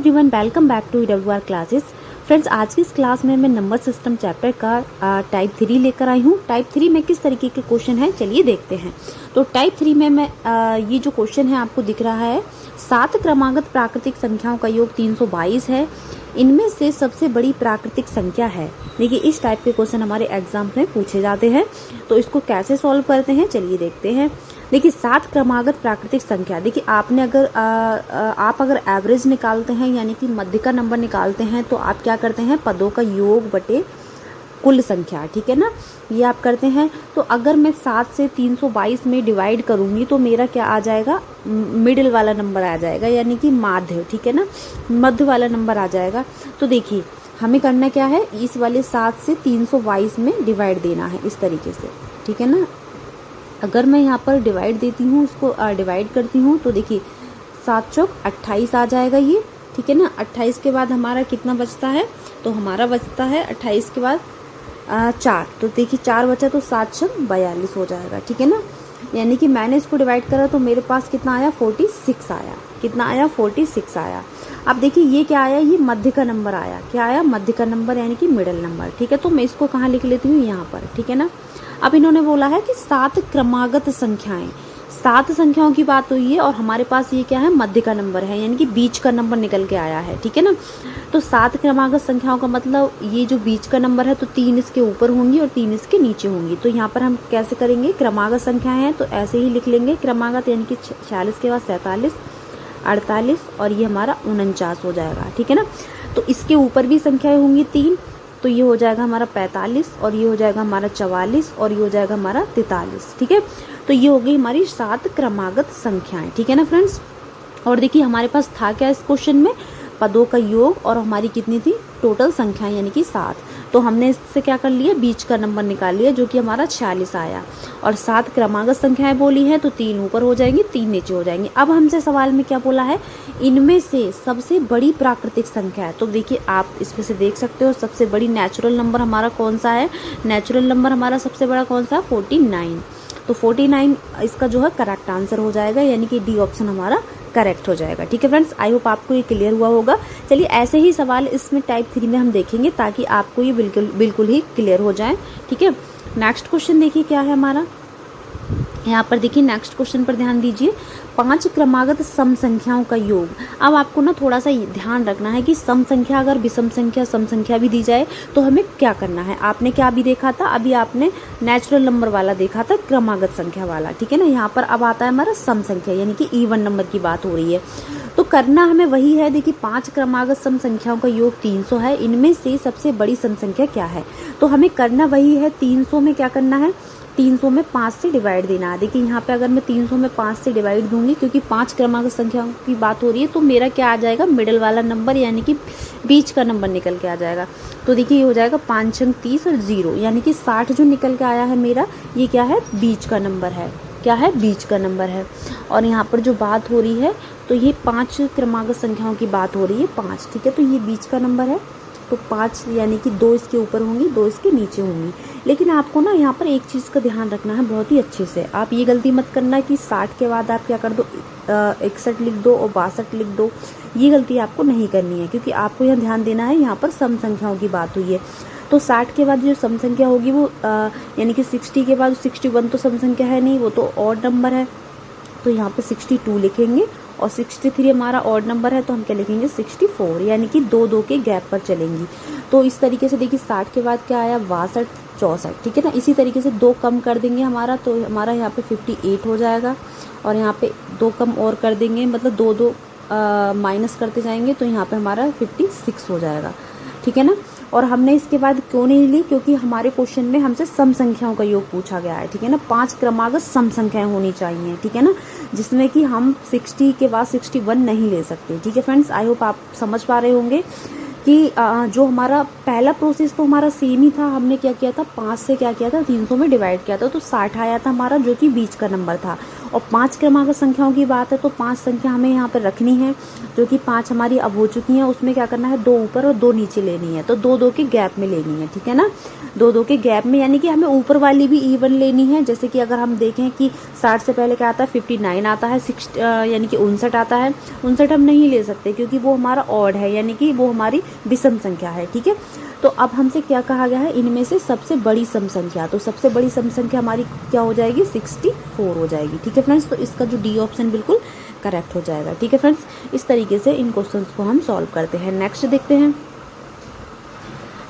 Everyone, welcome back to EWR classes. Friends, आज की इस क्लास में मैं नंबर सिस्टम चैप्टर का टाइप 3 लेकर आई हूँ। टाइप 3 में किस तरीके के क्वेश्चन हैं, चलिए देखते हैं। तो टाइप 3 में मैं ये जो क्वेश्चन है आपको दिख रहा है, 7 क्रमागत प्राकृतिक संख्याओं का योग 322 है। इनमें से सबसे बड़ी प्राकृतिक संख्या है। देखिए, इस टाइप के क्वेश्चन हमारे एग्जाम में पूछे जाते हैं। तो इसको कैसे सॉल्व करते हैं, चलिए देखते हैं। देखिए, 7 क्रमागत प्राकृतिक संख्या, देखिए आपने अगर आप अगर एवरेज निकालते हैं यानी कि मध्य का नंबर निकालते हैं तो आप क्या करते हैं, पदों का योग बटे कुल संख्या, ठीक है ना, ये आप करते हैं। तो अगर मैं 7 से 322 में डिवाइड करूंगी तो मेरा क्या आ जाएगा, मिडिल वाला नंबर आ जाएगा, यानी कि माध्य, ठीक है ना, मध्य वाला नंबर आ जाएगा। तो देखिए हमें करना क्या है, इस वाले 7 से 322 में डिवाइड देना है इस तरीके से, ठीक है ना। अगर मैं यहाँ पर डिवाइड देती हूँ, इसको डिवाइड करती हूँ तो देखिए 7 चौक 28 आ जाएगा ये, ठीक है ना। 28 के बाद हमारा कितना बचता है, तो हमारा बचता है 28 के बाद 4, तो देखिए 4 बचा तो 7 छक 42 हो जाएगा, ठीक है ना। यानी कि मैंने इसको डिवाइड करा तो मेरे पास कितना आया, 46 आया। कितना आया, 46 आया। अब देखिए ये क्या आया, ये मध्य का नंबर आया। क्या आया, मध्य का नंबर, यानी कि मिडिल नंबर, ठीक है। तो मैं इसको कहाँ लिख लेती हूँ, यहाँ पर, ठीक है ना। अब इन्होंने बोला है कि 7 क्रमागत संख्याएं, 7 संख्याओं की बात हुई है और हमारे पास ये क्या है, मध्य का नंबर है, यानी कि बीच का नंबर निकल के आया है, ठीक है ना। तो 7 क्रमागत संख्याओं का मतलब ये जो बीच का नंबर है तो 3 इसके ऊपर होंगी और 3 इसके नीचे होंगी। तो यहाँ पर हम कैसे करेंगे, क्रमागत संख्याएं हैं तो ऐसे ही लिख लेंगे क्रमागत, यानी कि 46 के बाद 47, 48 और ये हमारा 49 हो जाएगा, ठीक है ना। तो इसके ऊपर भी संख्याएं होंगी 3, तो ये हो जाएगा हमारा 45 और ये हो जाएगा हमारा 44 और ये हो जाएगा हमारा 43, ठीक है। तो ये हो गई हमारी 7 क्रमागत संख्याएं, ठीक है ना फ्रेंड्स। और देखिए हमारे पास था क्या इस क्वेश्चन में, पदों का योग और हमारी कितनी थी, टोटल संख्याएं यानी कि 7। तो हमने इससे क्या कर लिया, बीच का नंबर निकाल लिया जो कि हमारा 46 आया। और 7 क्रमागत संख्याएं बोली है तो 3 ऊपर हो जाएंगी, 3 नीचे हो जाएंगी। अब हमसे सवाल में क्या बोला है, इनमें से सबसे बड़ी प्राकृतिक संख्या है। तो देखिए आप इसमें से देख सकते हो सबसे बड़ी नेचुरल नंबर हमारा कौन सा है, नेचुरल नंबर हमारा सबसे बड़ा कौन सा, 49। तो 49 इसका जो है करेक्ट आंसर हो जाएगा, यानी कि डी ऑप्शन हमारा करेक्ट हो जाएगा, ठीक है फ्रेंड्स। आई होप आपको ये क्लियर हुआ होगा। चलिए ऐसे ही सवाल इसमें टाइप 3 में हम देखेंगे ताकि आपको ये बिल्कुल ही क्लियर हो जाए, ठीक है। नेक्स्ट क्वेश्चन देखिए क्या है हमारा, यहाँ पर देखिए नेक्स्ट क्वेश्चन पर ध्यान दीजिए, 5 क्रमागत सम संख्याओं का योग। अब आपको ना थोड़ा सा ध्यान रखना है कि सम संख्या अगर विषम संख्या सम संख्या भी दी जाए तो हमें क्या करना है। आपने क्या भी देखा था, अभी आपने नेचुरल नंबर वाला देखा था, क्रमागत संख्या वाला, ठीक है ना। यहाँ पर अब आता है हमारा सम संख्या, यानी कि इवन नंबर की बात हो रही है। तो करना हमें वही है। देखिए 5 क्रमागत सम संख्याओं का योग 300 है, इनमें से सबसे बड़ी सम संख्या क्या है। तो हमें करना वही है, 300 में क्या करना है, 300 में 5 से डिवाइड देना है। देखिए यहाँ पे अगर मैं 300 में 5 से डिवाइड दूंगी, क्योंकि 5 क्रमागत संख्याओं की बात हो रही है, तो मेरा क्या आ जाएगा, मिडिल वाला नंबर, यानी कि बीच का नंबर निकल के आ जाएगा। तो देखिए ये हो जाएगा 5 छंग 30 और 0, यानी कि 60 जो निकल के आया है मेरा, ये क्या है, बीच का नंबर है। क्या है, बीच का नंबर है। और यहाँ पर जो बात हो रही है तो ये 5 क्रमागत संख्याओं की बात हो रही है, 5, ठीक है। तो ये बीच का नंबर है, तो 5 यानी कि 2 इसके ऊपर होंगी, 2 इसके नीचे होंगी। लेकिन आपको ना यहाँ पर एक चीज़ का ध्यान रखना है बहुत ही अच्छे से। आप ये गलती मत करना कि 60 के बाद आप क्या कर दो, 61 लिख दो और 62 लिख दो। ये गलती आपको नहीं करनी है, क्योंकि आपको यहाँ ध्यान देना है, यहाँ पर सम संख्याओं की बात हुई है। तो 60 के बाद जो सम संख्या होगी वो यानी कि 60 के बाद 61 तो सम संख्या है नहीं, वो तो ऑड नंबर है। तो यहाँ पे 62 लिखेंगे और 63 हमारा ऑड नंबर है, तो हम क्या लिखेंगे, 64, यानी कि 2 के गैप पर चलेंगी। तो इस तरीके से देखिए 60 के बाद क्या आया, 62, 64, ठीक है ना। इसी तरीके से 2 कम कर देंगे हमारा, तो हमारा यहाँ पे 58 हो जाएगा। और यहाँ पे 2 कम और कर देंगे, मतलब 2 माइनस करते जाएंगे, तो यहाँ पे हमारा 56 हो जाएगा, ठीक है ना। और हमने इसके बाद क्यों नहीं ली, क्योंकि हमारे क्वेश्चन में हमसे सम संख्याओं का योग पूछा गया है, ठीक है ना। 5 क्रमागत सम संख्याएं होनी चाहिए, ठीक है ना, जिसमें कि हम 60 के बाद 61 नहीं ले सकते, ठीक है फ्रेंड्स। आई होप आप समझ पा रहे होंगे कि जो हमारा पहला प्रोसेस तो हमारा सेम ही था। हमने क्या किया था, 5 से क्या किया था, 300 में डिवाइड किया था, तो 60 आया था हमारा, जो कि बीच का नंबर था। और 5 क्रमागत संख्याओं की बात है तो 5 संख्या हमें यहाँ पर रखनी है, जो कि 5 हमारी अब हो चुकी हैं। उसमें क्या करना है, 2 ऊपर और 2 नीचे लेनी है, तो 2 2 के गैप में लेनी है, ठीक है ना, 2 2 के गैप में, यानी कि हमें ऊपर वाली भी इवन लेनी है। जैसे कि अगर हम देखें कि 60 से पहले क्या आता है, 59 आता है, 60 यानी कि 59 आता है, 59 हम नहीं ले सकते क्योंकि वो हमारा ऑड है, यानी कि वो हमारी विषम संख्या है, ठीक है। तो अब हमसे क्या कहा गया है, इनमें से सबसे बड़ी सम संख्या, तो सबसे बड़ी सम संख्या हमारी क्या हो जाएगी, 64 हो जाएगी, ठीक है फ्रेंड्स। तो इसका जो डी ऑप्शन बिल्कुल करेक्ट हो जाएगा, ठीक है फ्रेंड्स। इस तरीके से इन क्वेश्चंस को हम सॉल्व करते हैं। नेक्स्ट देखते हैं।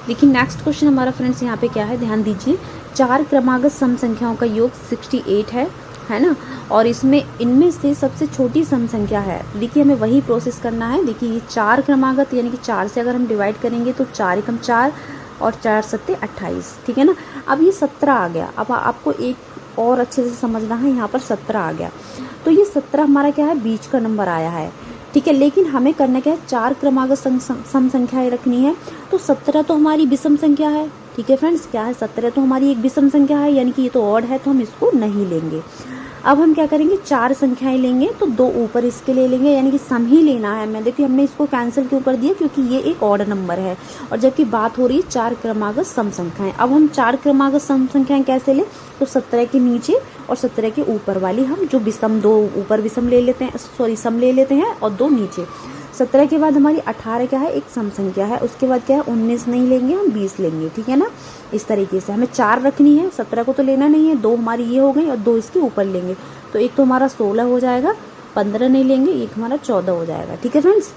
देखिए नेक्स्ट क्वेश्चन हमारा फ्रेंड्स यहाँ पे क्या है, ध्यान दीजिए। 4 क्रमागत सम संख्याओं का योग 68 है ना, और इसमें इनमें से सबसे छोटी सम संख्या है। देखिए हमें वही प्रोसेस करना है। देखिए ये 4 क्रमागत यानी कि 4 से अगर हम डिवाइड करेंगे तो 4 एकम 4 और 4 सत्ते 28, ठीक है ना। अब ये 17 आ गया। अब आपको एक और अच्छे से समझना है, यहाँ पर 17 आ गया, तो ये 17 हमारा क्या है, बीच का नंबर आया है, ठीक है। लेकिन हमें करना क्या है, 4 क्रमागत सम संख्याएं रखनी है, तो 17 तो हमारी विषम संख्या है, ठीक है फ्रेंड्स। क्या है, 17 तो हमारी एक विषम संख्या है, यानी कि ये तो ऑड है, तो हम इसको नहीं लेंगे। अब हम क्या करेंगे, 4 संख्याएं लेंगे, तो 2 ऊपर इसके ले लेंगे, यानी कि सम ही लेना है। मैं देखिए हमने इसको कैंसिल क्यों कर दिया, क्योंकि ये एक ऑड नंबर है, और जबकि बात हो रही है 4 क्रमागत सम संख्याएं। अब हम 4 क्रमागत सम संख्याएं कैसे लें, तो 17 के नीचे और 17 के ऊपर वाली हम जो विषम, 2 ऊपर विषम ले लेते हैं, सॉरी सम ले लेते हैं, और 2 नीचे। 17 के बाद हमारी 18 क्या है, एक सम संख्या है, उसके बाद क्या है, 19 नहीं लेंगे, हम 20 लेंगे, ठीक है ना। इस तरीके से हमें 4 रखनी है, 17 को तो लेना नहीं है, 2 हमारी ये हो गई और 2 इसके ऊपर लेंगे, तो एक तो हमारा 16 हो जाएगा, 15 नहीं लेंगे, एक हमारा 14 हो जाएगा, ठीक है फ्रेंड्स।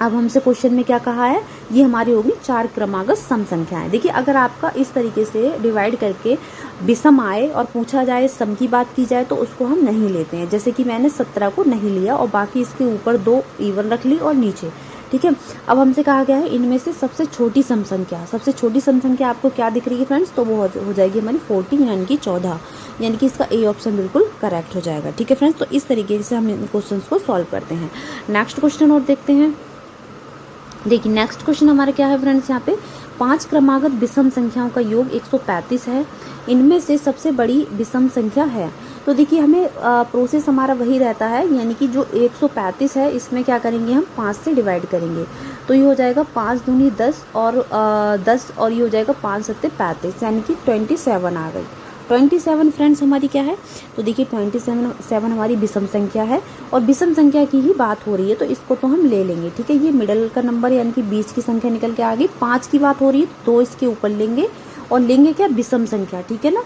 अब हमसे क्वेश्चन में क्या कहा है, ये हमारी होगी 4 क्रमागत सम संख्याएं। देखिए अगर आपका इस तरीके से डिवाइड करके विषम आए और पूछा जाए, सम की बात की जाए, तो उसको हम नहीं लेते हैं। जैसे कि मैंने 17 को नहीं लिया और बाकी इसके ऊपर 2 इवन रख ली और नीचे, ठीक है। अब हमसे कहा गया है इनमें से सबसे छोटी सम संख्या, सबसे छोटी सम संख्या आपको क्या दिख रही है फ्रेंड्स, तो वो हो जाएगी हमारी 14 यानी कि 14, यानी कि इसका ए ऑप्शन बिल्कुल करेक्ट हो जाएगा, ठीक है फ्रेंड्स। तो इस तरीके से हम इन क्वेश्चन को सॉल्व करते हैं। नेक्स्ट क्वेश्चन और देखते हैं। देखिए नेक्स्ट क्वेश्चन हमारा क्या है फ्रेंड्स, यहाँ पे 5 क्रमागत विषम संख्याओं का योग 135 है, इनमें से सबसे बड़ी विषम संख्या है। तो देखिए हमें प्रोसेस हमारा वही रहता है, यानी कि जो 135 है इसमें क्या करेंगे, हम 5 से डिवाइड करेंगे, तो ये हो जाएगा 5 दूनी 10 और 10 और ये हो जाएगा 5 सत्ते 35, यानी कि 27 आ गई। 27 फ्रेंड्स हमारी क्या है, तो देखिए 27 हमारी विषम संख्या है, और विषम संख्या की ही बात हो रही है, तो इसको तो हम ले लेंगे, ठीक है। ये मिडल का नंबर यानी कि बीच की संख्या निकल के आ गई। 5 की बात हो रही है, तो 2 इसके ऊपर लेंगे और लेंगे क्या, विषम संख्या, ठीक है ना,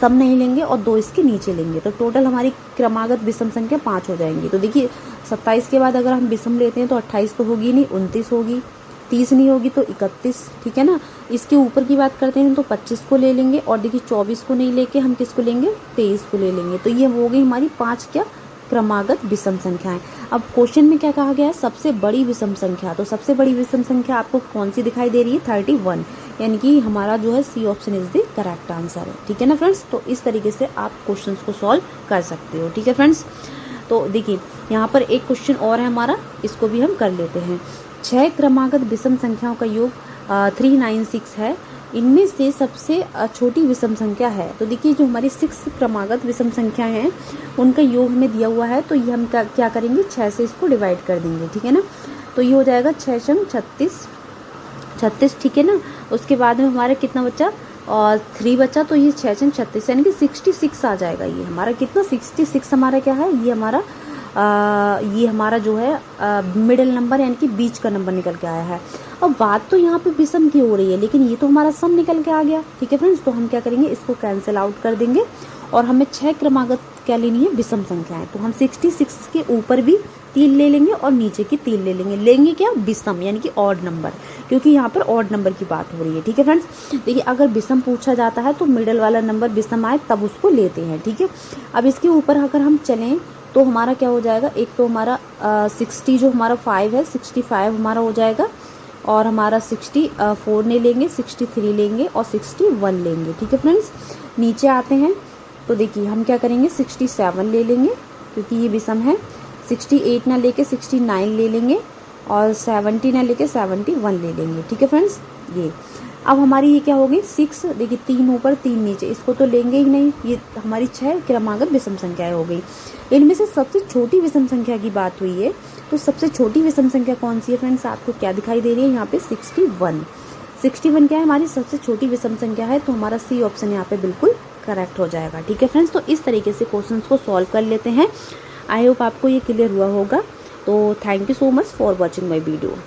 सम नहीं लेंगे, और 2 इसके नीचे लेंगे, तो टोटल हमारी क्रमागत विषम संख्या 5 हो जाएंगी। तो देखिए 27 के बाद अगर हम विषम लेते हैं तो 28 तो होगी नहीं, 29 होगी, 30 नहीं होगी तो 31, ठीक है ना। इसके ऊपर की बात करते हैं तो 25 को ले लेंगे, और देखिए 24 को नहीं लेके हम किसको लेंगे, 23 को ले लेंगे। तो ये हो गई हमारी 5 क्या, क्रमागत विषम संख्याएं। अब क्वेश्चन में क्या कहा गया है, सबसे बड़ी विषम संख्या, तो सबसे बड़ी विषम संख्या आपको कौन सी दिखाई दे रही है, 31, यानी कि हमारा जो है C option is the correct answer है, ठीक है ना फ्रेंड्स। तो इस तरीके से आप क्वेश्चन को सॉल्व कर सकते हो, ठीक है फ्रेंड्स। तो देखिए यहाँ पर एक क्वेश्चन और है हमारा, इसको भी हम कर लेते हैं। 6 क्रमागत विषम संख्याओं का योग 396 है, इनमें से सबसे छोटी विषम संख्या है। तो देखिए जो हमारी 6 क्रमागत विषम संख्याएं हैं उनका योग हमें दिया हुआ है, तो ये हम क्या करेंगे, 6 से इसको डिवाइड कर देंगे, ठीक है ना। तो ये हो जाएगा 6 छंग 36, ठीक है ना। उसके बाद में हमारा कितना बचा, और 3 बचा, तो ये 6 छंग 36 यानी कि 66 आ जाएगा। ये हमारा कितना, 66 हमारा क्या है, ये हमारा जो है मिडिल नंबर यानी कि बीच का नंबर निकल के आया है। अब बात तो यहाँ पे विषम की हो रही है, लेकिन ये तो हमारा सम निकल के आ गया, ठीक है फ्रेंड्स। तो हम क्या करेंगे, इसको कैंसिल आउट कर देंगे, और हमें 6 क्रमागत क्या लेनी है, विषम संख्याएं। तो हम 66 के ऊपर भी 3 ले लेंगे और नीचे की 3 ले लेंगे क्या, विषम यानी कि ऑड नंबर, क्योंकि यहाँ पर ऑड नंबर की बात हो रही है, ठीक है फ्रेंड्स। देखिए अगर विषम पूछा जाता है तो मिडल वाला नंबर विषम आए तब उसको लेते हैं, ठीक है। अब इसके ऊपर अगर हम चलें तो हमारा क्या हो जाएगा, एक तो हमारा 60 जो हमारा 5 है, 65 हमारा हो जाएगा, और हमारा 64 नहीं लेंगे, 63 लेंगे और 61 लेंगे, ठीक है फ्रेंड्स। नीचे आते हैं तो देखिए हम क्या करेंगे, 67 ले लेंगे क्योंकि ये विषम है, 68 ना लेके 69 ले लेंगे, और 70 ना लेके 71 ले लेंगे, ठीक है फ्रेंड्स। ये अब हमारी ये क्या होगी 6, देखिए 3 ऊपर 3 नीचे, इसको तो लेंगे ही नहीं, ये हमारी 6 क्रमागत विषम संख्याएं हो गई। इनमें से सबसे छोटी विषम संख्या की बात हुई है, तो सबसे छोटी विषम संख्या कौन सी है फ्रेंड्स, आपको क्या दिखाई दे रही है यहाँ पे 61। 61 क्या है, हमारी सबसे छोटी विषम संख्या है, तो हमारा सी ऑप्शन यहाँ पे बिल्कुल करेक्ट हो जाएगा। ठीक है फ्रेंड्स, तो इस तरीके से क्वेश्चंस को सॉल्व कर लेते हैं। आई होप आपको ये क्लियर हुआ होगा। तो thank you so much for watching my video.